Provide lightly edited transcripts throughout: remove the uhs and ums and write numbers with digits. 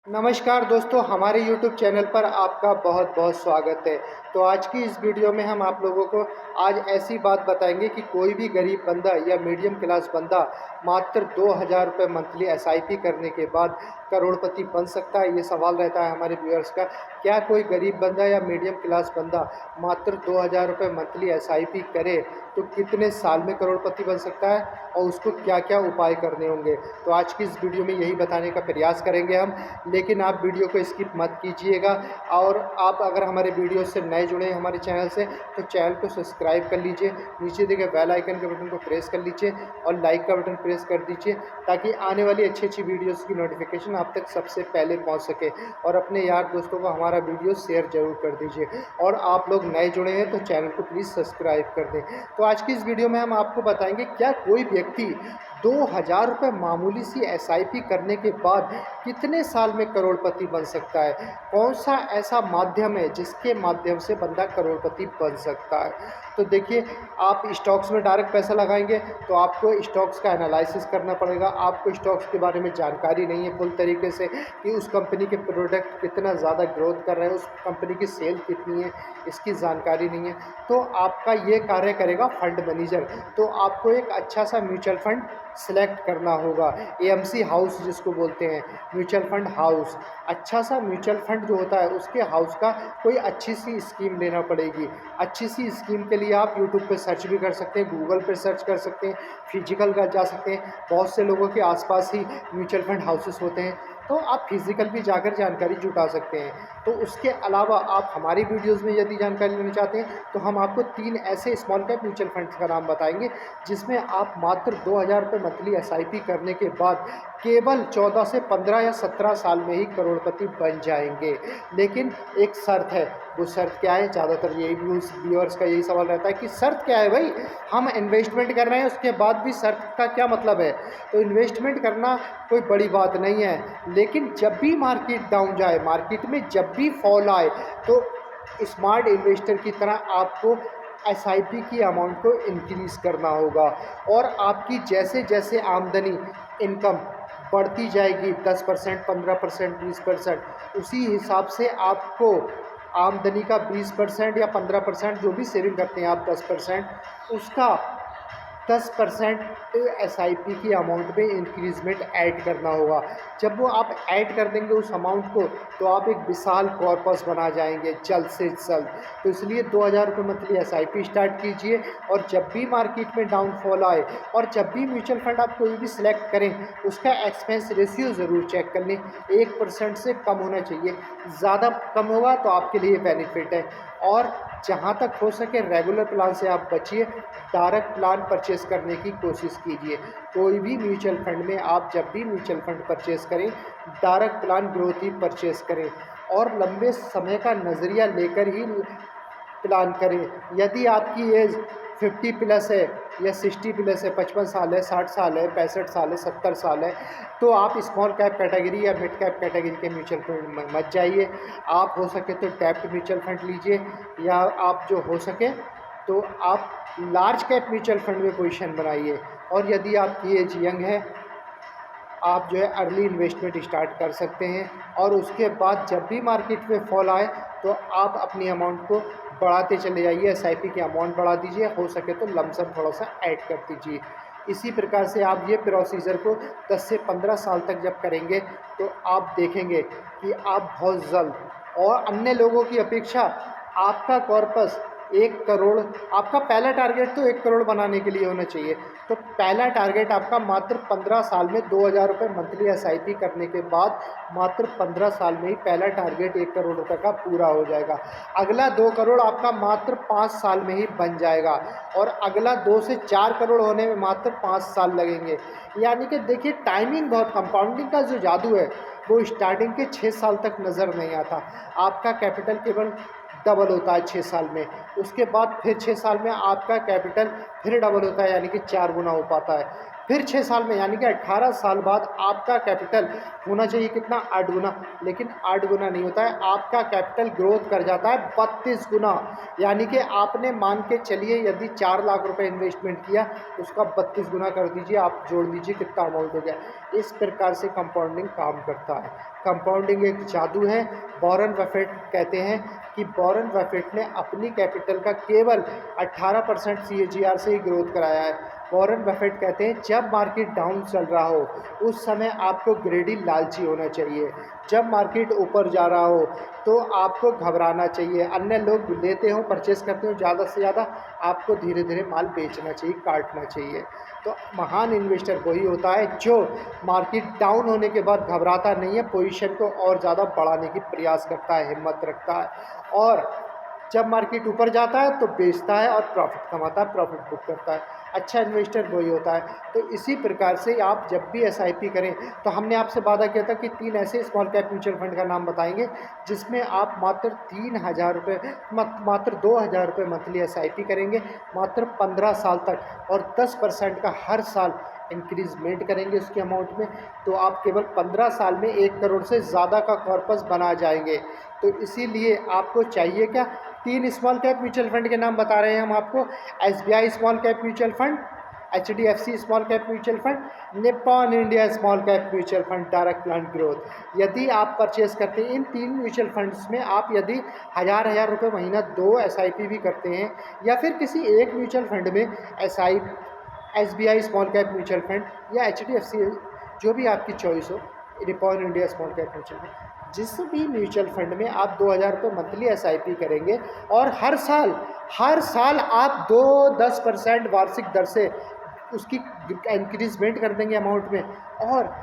नमस्कार दोस्तों, हमारे YouTube चैनल पर आपका बहुत बहुत स्वागत है। तो आज की इस वीडियो में हम आप लोगों को आज ऐसी बात बताएंगे कि कोई भी गरीब बंदा या मीडियम क्लास बंदा मात्र 2000 रुपये मंथली एसआईपी करने के बाद करोड़पति बन सकता है। ये सवाल रहता है हमारे व्यूअर्स का, क्या कोई गरीब बंदा या मीडियम क्लास बंदा मात्र 2000 रुपये मंथली एसआईपी करे तो कितने साल में करोड़पति बन सकता है और उसको क्या क्या उपाय करने होंगे। तो आज की इस वीडियो में यही बताने का प्रयास करेंगे हम, लेकिन आप वीडियो को स्किप मत कीजिएगा। और आप अगर हमारे वीडियो से नए जुड़े हैं हमारे चैनल से तो चैनल को सब्सक्राइब कर लीजिए, नीचे दिए बेल आइकन के बटन को प्रेस कर लीजिए और लाइक का बटन प्रेस कर दीजिए ताकि आने वाली अच्छी अच्छी वीडियोस की नोटिफिकेशन आप तक सबसे पहले पहुंच सके। और अपने यार दोस्तों को हमारा वीडियो शेयर जरूर कर दीजिए। और आप लोग नए जुड़े हैं तो चैनल को प्लीज़ सब्सक्राइब कर दें। तो आज की इस वीडियो में हम आपको बताएंगे क्या कोई व्यक्ति 2000 रुपये मामूली सी एसआईपी करने के बाद कितने साल में करोड़पति बन सकता है। कौन सा ऐसा माध्यम है जिसके माध्यम से बंदा करोड़पति बन सकता है। तो देखिए, आप स्टॉक्स में डायरेक्ट पैसा लगाएंगे तो आपको स्टॉक्स का एनालिसिस करना पड़ेगा। आपको स्टॉक्स के बारे में जानकारी नहीं है फुल तरीके से कि उस कंपनी के प्रोडक्ट कितना ज़्यादा ग्रोथ कर रहे हैं, उस कंपनी की सेल कितनी है, इसकी जानकारी नहीं है। तो आपका ये कार्य करेगा फंड मैनेजर। तो आपको एक अच्छा सा म्यूचुअल फंड सेलेक्ट करना होगा, एएमसी हाउस जिसको बोलते हैं, म्यूचुअल फंड हाउस। अच्छा सा म्यूचुअल फंड जो होता है उसके हाउस का कोई अच्छी सी स्कीम लेना पड़ेगी। अच्छी सी स्कीम के लिए आप यूट्यूब पे सर्च भी कर सकते हैं, गूगल पे सर्च कर सकते हैं, फिजिकल का जा सकते हैं। बहुत से लोगों के आसपास ही म्यूचुअल फंड हाउसेस होते हैं, तो आप फिजिकल भी जाकर जानकारी जुटा सकते हैं। तो उसके अलावा आप हमारी वीडियोस में यदि जानकारी लेना चाहते हैं तो हम आपको 3 ऐसे स्मॉल कैप म्यूचुअल फंड्स का नाम बताएंगे जिसमें आप मात्र 2000 रुपये मंथली एसआईपी करने के बाद केवल 14 से 15 या 17 साल में ही करोड़पति बन जाएंगे। लेकिन एक शर्त है, वो शर्त क्या है? ज़्यादातर यही व्यूअर्स का यही सवाल रहता है कि शर्त क्या है भाई, हम इन्वेस्टमेंट कर रहे हैं उसके बाद भी शर्त का क्या मतलब है। तो इन्वेस्टमेंट करना कोई बड़ी बात नहीं है, लेकिन जब भी मार्केट डाउन जाए, मार्केट में जब भी फॉल आए, तो स्मार्ट इन्वेस्टर की तरह आपको एसआईपी की अमाउंट को इंक्रीज़ करना होगा। और आपकी जैसे जैसे आमदनी इनकम बढ़ती जाएगी 10%, 15%, 20%, उसी हिसाब से आपको आमदनी का 20% या 15% जो भी सेविंग करते हैं आप 10%, उसका 10% एसआईपी की अमाउंट में इंक्रीजमेंट ऐड करना होगा। जब वो आप ऐड कर देंगे उस अमाउंट को तो आप एक विशाल कॉर्पस बना जाएंगे जल्द से जल्द। तो इसलिए 2000 रुपये मंथली एसआईपी स्टार्ट कीजिए। और जब भी मार्केट में डाउनफॉल आए और जब भी म्यूचुअल फंड आप कोई भी सिलेक्ट करें उसका एक्सपेंस रेशियो ज़रूर चेक कर लें, 1% से कम होना चाहिए। ज़्यादा कम होगा तो आपके लिए बेनिफिट है। और जहाँ तक हो सके रेगुलर प्लान से आप बचिए, डायरेक्ट प्लान परचेस करने की कोशिश कीजिए। कोई भी म्यूचुअल फंड में आप जब भी म्यूचुअल फंड परचेस करें डायरेक्ट प्लान ग्रोथ ही परचेस करें और लंबे समय का नज़रिया लेकर ही प्लान करें। यदि आपकी एज 50 प्लस है या 60 प्लस है, 55 साल है, 60 साल है, 65 साल है, 70 साल है, तो आप स्मॉल कैप कैटेगरी या मिड कैप कैटेगरी के म्यूचुअल फंड में मत जाइए। आप हो सके तो टैप्ड म्यूचुअल फंड लीजिए, या आप जो हो सके तो आप लार्ज कैप म्यूचुअल फंड में पोजीशन बनाइए। और यदि आपकी एज यंग है, आप जो है अर्ली इन्वेस्टमेंट स्टार्ट कर सकते हैं। और उसके बाद जब भी मार्केट में फॉल आए तो आप अपनी अमाउंट को बढ़ाते चले जाइए, एसआईपी की अमाउंट बढ़ा दीजिए, हो सके तो लमसम थोड़ा सा ऐड कर दीजिए। इसी प्रकार से आप ये प्रोसीजर को 10 से 15 साल तक जब करेंगे तो आप देखेंगे कि आप बहुत जल्द और अन्य लोगों की अपेक्षा आपका कॉर्पस 1 करोड़, आपका पहला टारगेट तो 1 करोड़ बनाने के लिए होना चाहिए। तो पहला टारगेट आपका मात्र 15 साल में 2000 रुपये मंथली एसआईपी करने के बाद मात्र 15 साल में ही पहला टारगेट 1 करोड़ रुपये का पूरा हो जाएगा। अगला 2 करोड़ आपका मात्र 5 साल में ही बन जाएगा और अगला 2 से 4 करोड़ होने में मात्र 5 साल लगेंगे। यानी कि देखिए, टाइमिंग बहुत, कंपाउंडिंग का जो जादू है वो स्टार्टिंग के 6 साल तक नज़र नहीं आता। आपका कैपिटल केवल डबल होता है 6 साल में, उसके बाद फिर 6 साल में आपका कैपिटल फिर डबल होता है, यानी कि 4 गुना हो पाता है। फिर 6 साल में यानी कि 18 साल बाद आपका कैपिटल होना चाहिए कितना, 8 गुना, लेकिन 8 गुना नहीं होता है, आपका कैपिटल ग्रोथ कर जाता है 32 गुना। यानी कि आपने मान के चलिए यदि 4 लाख रुपए इन्वेस्टमेंट किया, उसका 32 गुना कर दीजिए, आप जोड़ लीजिए कितना अमाउंट हो गया। इस प्रकार से कंपाउंडिंग काम करता है। कंपाउंडिंग एक जादू है। वॉरेन बफेट कहते हैं कि वॉरेन बफेट ने अपनी कैपिटल का केवल 18% CAGR से ही ग्रोथ कराया है। वॉरेन बफेट कहते हैं जब मार्केट डाउन चल रहा हो उस समय आपको ग्रेडी लालची होना चाहिए, जब मार्केट ऊपर जा रहा हो तो आपको घबराना चाहिए, अन्य लोग लेते हो परचेस करते हो ज़्यादा से ज़्यादा, आपको धीरे धीरे माल बेचना चाहिए, काटना चाहिए। तो महान इन्वेस्टर वही होता है जो मार्केट डाउन होने के बाद घबराता नहीं है, पोजीशन को और ज़्यादा बढ़ाने की प्रयास करता है, हिम्मत रखता है, और जब मार्केट ऊपर जाता है तो बेचता है और प्रॉफिट कमाता है, प्रॉफिट बुक करता है। अच्छा इन्वेस्टर वही होता है। तो इसी प्रकार से आप जब भी SIP करें, तो हमने आपसे वादा किया था कि 3 ऐसे स्मॉल कैप म्यूचुअल फंड का नाम बताएंगे जिसमें आप मात्र 3,000 रुपये, मात्र 2,000 रुपये मंथली SIP करेंगे, मात्र 15 साल तक, और 10% का हर साल इंक्रीजमेंट करेंगे उसके अमाउंट में, तो आप केवल 15 साल में 1 करोड़ से ज़्यादा का कॉर्पस बना जाएंगे। तो इसीलिए आपको चाहिए क्या, 3 स्मॉल कैप म्यूचुअल फंड के नाम बता रहे हैं हम आपको। SBI small cap mutual fund, HDFC small cap mutual fund, Nippon India small cap mutual fund, direct plan growth. यदि आप परचेस करते हैं इन 3 म्यूचुअल फंड्स में, आप यदि हज़ार रुपये महीना 2 SIP भी करते हैं, या फिर किसी एक म्यूचुअल फंड में SBI small cap mutual fund या HDFC, जो भी आपकी चॉइस हो, Nippon India small cap mutual fund, जिस भी म्यूचुअल फंड में आप 2,000 रुपये मंथली SIP करेंगे और हर साल आप 10% वार्षिक दर से उसकी इंक्रीजमेंट कर देंगे अमाउंट में, और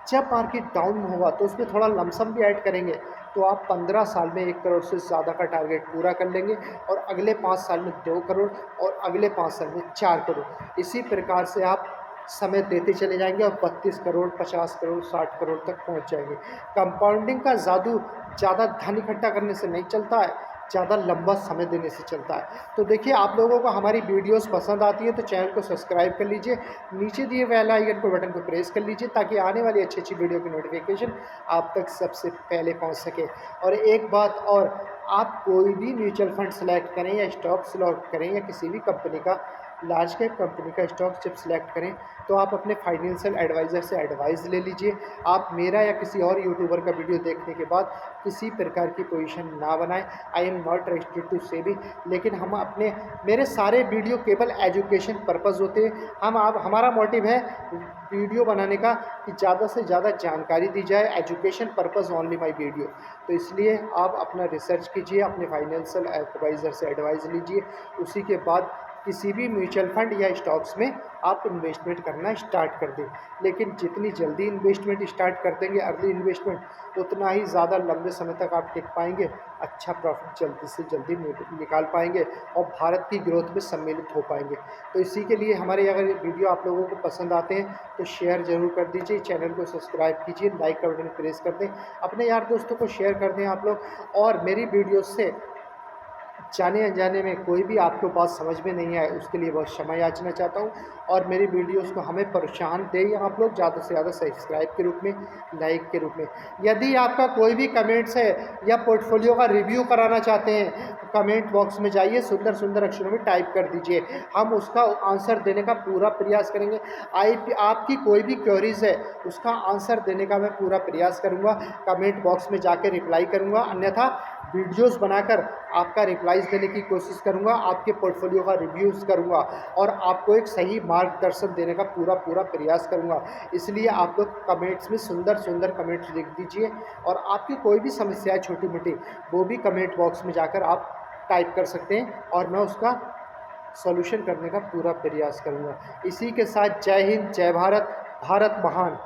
जब मार्केट डाउन होगा तो उसमें थोड़ा लमसम भी ऐड करेंगे, तो आप 15 साल में 1 करोड़ से ज़्यादा का टारगेट पूरा कर लेंगे, और अगले 5 साल में 2 करोड़, और अगले 5 साल में 4 करोड़। इसी प्रकार से आप समय देते चले जाएंगे और 32 करोड़, 50 करोड़, 60 करोड़ तक पहुंच जाएंगे। कंपाउंडिंग का जादू ज़्यादा धन इकट्ठा करने से नहीं चलता है, ज़्यादा लंबा समय देने से चलता है। तो देखिए, आप लोगों को हमारी वीडियोस पसंद आती है तो चैनल को सब्सक्राइब कर लीजिए, नीचे दिए बेल आइकन को बटन को प्रेस कर लीजिए, ताकि आने वाली अच्छी अच्छी वीडियो की नोटिफिकेशन आप तक सबसे पहले पहुंच सके। और एक बात और, आप कोई भी म्यूचुअल फंड सेलेक्ट करें या स्टॉक सेलेक्ट करें या किसी भी कंपनी का, लार्ज कैप कंपनी का स्टॉक जब सिलेक्ट करें, तो आप अपने फाइनेंशियल एडवाइज़र से एडवाइस ले लीजिए। आप मेरा या किसी और यूट्यूबर का वीडियो देखने के बाद किसी प्रकार की पोजीशन ना बनाएं। I am not registered to SEBI, लेकिन मेरे सारे वीडियो केवल एजुकेशन पर्पज़ होते हैं। हमारा मोटिव है वीडियो बनाने का कि ज़्यादा से ज़्यादा जानकारी दी जाए, education purpose only my video. तो इसलिए आप अपना रिसर्च कीजिए, अपने फाइनेंशियल एडवाइज़र से एडवाइस लीजिए, उसी के बाद किसी भी म्यूचुअल फंड या स्टॉक्स में आप इन्वेस्टमेंट करना स्टार्ट कर दें। लेकिन जितनी जल्दी इन्वेस्टमेंट स्टार्ट कर देंगे, अर्ली इन्वेस्टमेंट, उतना ही ज़्यादा लंबे समय तक आप टिक पाएंगे, अच्छा प्रॉफिट जल्दी से जल्दी निकाल पाएंगे और भारत की ग्रोथ में सम्मिलित हो पाएंगे। तो इसी के लिए हमारे अगर वीडियो आप लोगों को पसंद आते हैं तो शेयर ज़रूर कर दीजिए, चैनल को सब्सक्राइब कीजिए, लाइक का बटन प्रेस कर दें, अपने यार दोस्तों को शेयर कर दें आप लोग। और मेरी वीडियो से जाने अनजाने में कोई भी आपको बात समझ में नहीं आए, उसके लिए बहुत क्षमा याचना चाहता हूँ। और मेरी वीडियोस को हमें प्रोत्साहन दें आप लोग ज़्यादा से ज़्यादा सब्सक्राइब के रूप में, लाइक के रूप में। यदि आपका कोई भी कमेंट्स है या पोर्टफोलियो का रिव्यू कराना चाहते हैं, तो कमेंट बॉक्स में जाइए, सुंदर सुंदर अक्षरों में टाइप कर दीजिए, हम उसका आंसर देने का पूरा प्रयास करेंगे। आपकी कोई भी क्वेरीज है उसका आंसर देने का मैं पूरा प्रयास करूँगा, कमेंट बॉक्स में जाकर रिप्लाई करूँगा, अन्यथा वीडियोस बनाकर आपका रिप्लाईज देने की कोशिश करूंगा, आपके पोर्टफोलियो का रिव्यूज़ करूंगा और आपको एक सही मार्गदर्शन देने का पूरा प्रयास करूंगा। इसलिए आप लोग कमेंट्स में सुंदर सुंदर कमेंट्स लिख दीजिए, और आपकी कोई भी समस्या है छोटी मोटी, वो भी कमेंट बॉक्स में जाकर आप टाइप कर सकते हैं और मैं उसका सॉल्यूशन करने का पूरा प्रयास करूंगा। इसी के साथ जय हिंद, जय भारत, भारत महान।